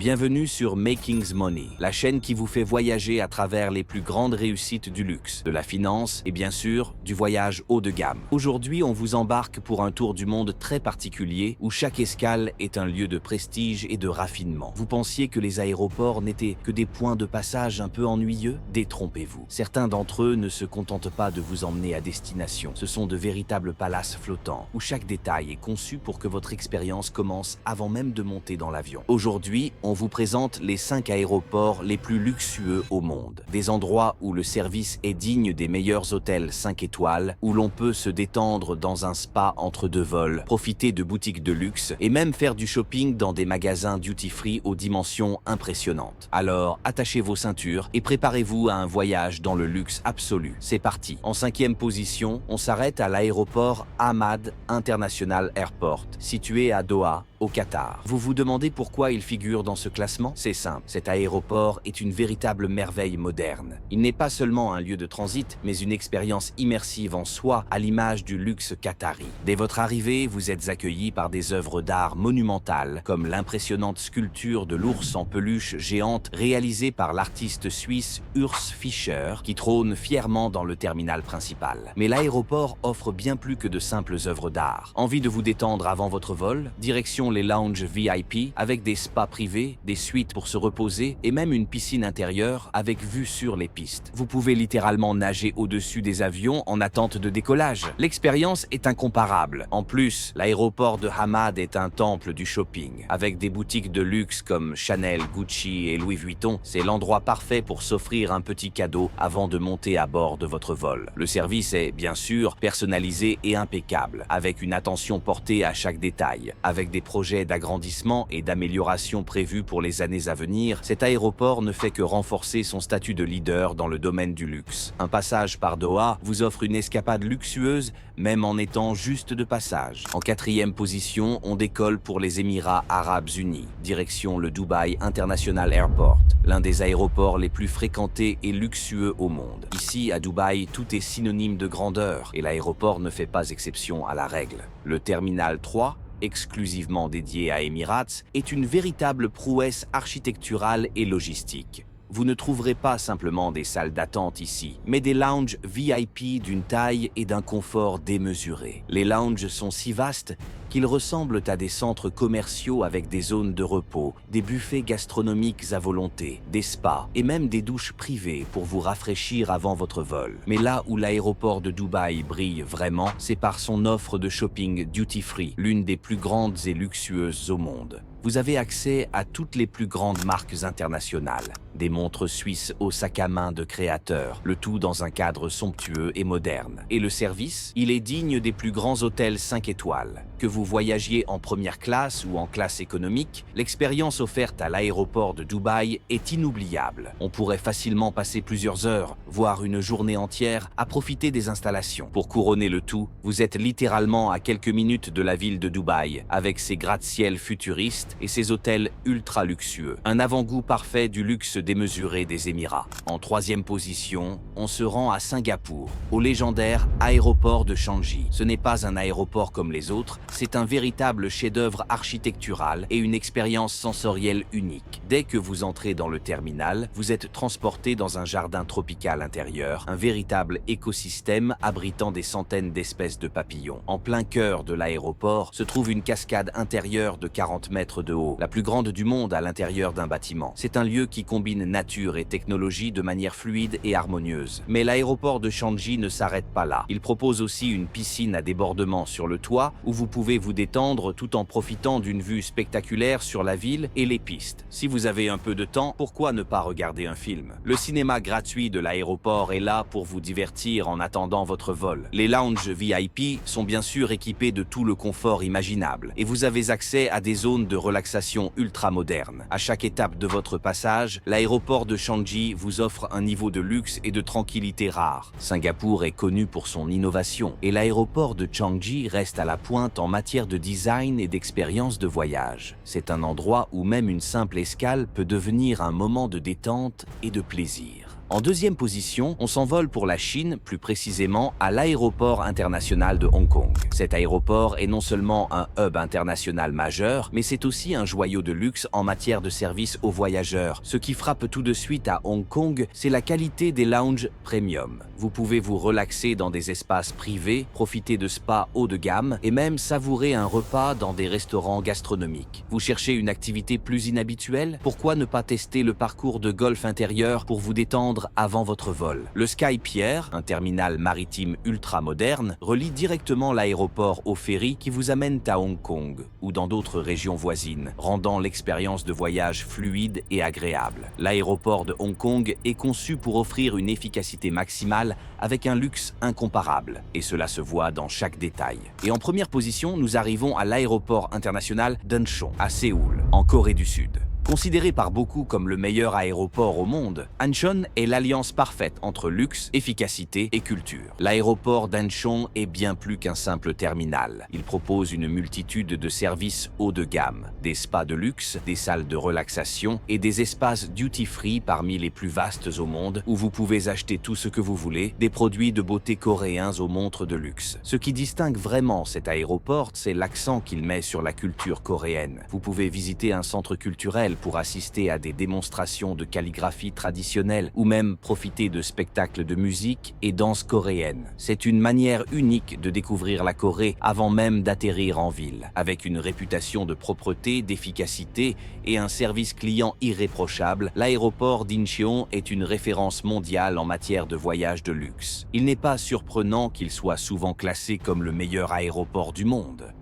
Bienvenue sur Makings Money, la chaîne qui vous fait voyager à travers les plus grandes réussites du luxe, de la finance et bien sûr du voyage haut de gamme. Aujourd'hui, on vous embarque pour un tour du monde très particulier où chaque escale est un lieu de prestige et de raffinement. Vous pensiez que les aéroports n'étaient que des points de passage un peu ennuyeux? Détrompez-vous. Certains d'entre eux ne se contentent pas de vous emmener à destination. Ce sont de véritables palaces flottants où chaque détail est conçu pour que votre expérience commence avant même de monter dans l'avion. Aujourd'hui, on vous présente les 5 aéroports les plus luxueux au monde. Des endroits où le service est digne des meilleurs hôtels 5 étoiles, où l'on peut se détendre dans un spa entre deux vols, profiter de boutiques de luxe et même faire du shopping dans des magasins duty-free aux dimensions impressionnantes. Alors, attachez vos ceintures et préparez-vous à un voyage dans le luxe absolu. C'est parti. En 5e position, on s'arrête à l'aéroport Hamad International Airport, situé à Doha, au Qatar. Vous vous demandez pourquoi il figure dans ce classement? C'est simple, cet aéroport est une véritable merveille moderne. Il n'est pas seulement un lieu de transit, mais une expérience immersive en soi, à l'image du luxe qatari. Dès votre arrivée, vous êtes accueillis par des œuvres d'art monumentales, comme l'impressionnante sculpture de l'ours en peluche géante réalisée par l'artiste suisse Urs Fischer, qui trône fièrement dans le terminal principal. Mais l'aéroport offre bien plus que de simples œuvres d'art. Envie de vous détendre avant votre vol? Direction les lounges VIP avec des spas privés, des suites pour se reposer et même une piscine intérieure avec vue sur les pistes. Vous pouvez littéralement nager au-dessus des avions en attente de décollage. L'expérience est incomparable. En plus, l'aéroport de Hamad est un temple du shopping. Avec des boutiques de luxe comme Chanel, Gucci et Louis Vuitton, c'est l'endroit parfait pour s'offrir un petit cadeau avant de monter à bord de votre vol. Le service est, bien sûr, personnalisé et impeccable, avec une attention portée à chaque détail. Avec des projets d'agrandissement et d'amélioration prévus pour les années à venir, cet aéroport ne fait que renforcer son statut de leader dans le domaine du luxe. Un passage par Doha vous offre une escapade luxueuse, même en étant juste de passage. En 4e position, on décolle pour les Émirats Arabes Unis, direction le Dubai International Airport, l'un des aéroports les plus fréquentés et luxueux au monde. Ici, à Dubaï, tout est synonyme de grandeur et l'aéroport ne fait pas exception à la règle. Le terminal 3, exclusivement dédié à Emirates, est une véritable prouesse architecturale et logistique. Vous ne trouverez pas simplement des salles d'attente ici, mais des lounges VIP d'une taille et d'un confort démesuré. Les lounges sont si vastes qu'ils ressemblent à des centres commerciaux avec des zones de repos, des buffets gastronomiques à volonté, des spas et même des douches privées pour vous rafraîchir avant votre vol. Mais là où l'aéroport de Dubaï brille vraiment, c'est par son offre de shopping duty-free, l'une des plus grandes et luxueuses au monde. Vous avez accès à toutes les plus grandes marques internationales, des montres suisses au sac à main de créateurs, le tout dans un cadre somptueux et moderne. Et le service? Il est digne des plus grands hôtels 5 étoiles. Que vous voyagiez en première classe ou en classe économique, l'expérience offerte à l'aéroport de Dubaï est inoubliable. On pourrait facilement passer plusieurs heures, voire une journée entière, à profiter des installations. Pour couronner le tout, vous êtes littéralement à quelques minutes de la ville de Dubaï, avec ses gratte-ciel futuristes et ses hôtels ultra luxueux. Un avant-goût parfait du luxe démesuré des Émirats. En 3e position, on se rend à Singapour, au légendaire aéroport de Changi. Ce n'est pas un aéroport comme les autres, c'est un véritable chef-d'œuvre architectural et une expérience sensorielle unique. Dès que vous entrez dans le terminal, vous êtes transporté dans un jardin tropical intérieur, un véritable écosystème abritant des centaines d'espèces de papillons. En plein cœur de l'aéroport se trouve une cascade intérieure de 40 mètres de haut, la plus grande du monde à l'intérieur d'un bâtiment. C'est un lieu qui combine nature et technologie de manière fluide et harmonieuse. Mais l'aéroport de Changi ne s'arrête pas là. Il propose aussi une piscine à débordement sur le toit où vous pouvez vous détendre tout en profitant d'une vue spectaculaire sur la ville et les pistes. Si vous avez un peu de temps, pourquoi ne pas regarder un film? Le cinéma gratuit de l'aéroport est là pour vous divertir en attendant votre vol. Les lounges VIP sont bien sûr équipés de tout le confort imaginable et vous avez accès à des zones de relaxation ultra moderne. À chaque étape de votre passage, l'aéroport de Changi vous offre un niveau de luxe et de tranquillité rare. Singapour est connu pour son innovation et l'aéroport de Changi reste à la pointe en matière de design et d'expérience de voyage. C'est un endroit où même une simple escale peut devenir un moment de détente et de plaisir. En deuxième position, on s'envole pour la Chine, plus précisément à l'aéroport international de Hong Kong. Cet aéroport est non seulement un hub international majeur, mais c'est aussi un joyau de luxe en matière de service aux voyageurs. Ce qui frappe tout de suite à Hong Kong, c'est la qualité des lounges premium. Vous pouvez vous relaxer dans des espaces privés, profiter de spas haut de gamme et même savourer un repas dans des restaurants gastronomiques. Vous cherchez une activité plus inhabituelle? Pourquoi ne pas tester le parcours de golf intérieur pour vous détendre avant votre vol? Le Sky Pier, un terminal maritime ultra moderne, relie directement l'aéroport au ferry qui vous amène à Hong Kong ou dans d'autres régions voisines, rendant l'expérience de voyage fluide et agréable. L'aéroport de Hong Kong est conçu pour offrir une efficacité maximale avec un luxe incomparable, et cela se voit dans chaque détail. Et en première position, nous arrivons à l'aéroport international d'Incheon, à Séoul, en Corée du Sud. Considéré par beaucoup comme le meilleur aéroport au monde, Incheon est l'alliance parfaite entre luxe, efficacité et culture. L'aéroport d'Incheon est bien plus qu'un simple terminal. Il propose une multitude de services haut de gamme, des spas de luxe, des salles de relaxation et des espaces duty-free parmi les plus vastes au monde où vous pouvez acheter tout ce que vous voulez, des produits de beauté coréens aux montres de luxe. Ce qui distingue vraiment cet aéroport, c'est l'accent qu'il met sur la culture coréenne. Vous pouvez visiter un centre culturel pour assister à des démonstrations de calligraphie traditionnelle ou même profiter de spectacles de musique et danse coréenne. C'est une manière unique de découvrir la Corée avant même d'atterrir en ville. Avec une réputation de propreté, d'efficacité et un service client irréprochable, l'aéroport d'Incheon est une référence mondiale en matière de voyage de luxe. Il n'est pas surprenant qu'il soit souvent classé comme le meilleur aéroport du monde.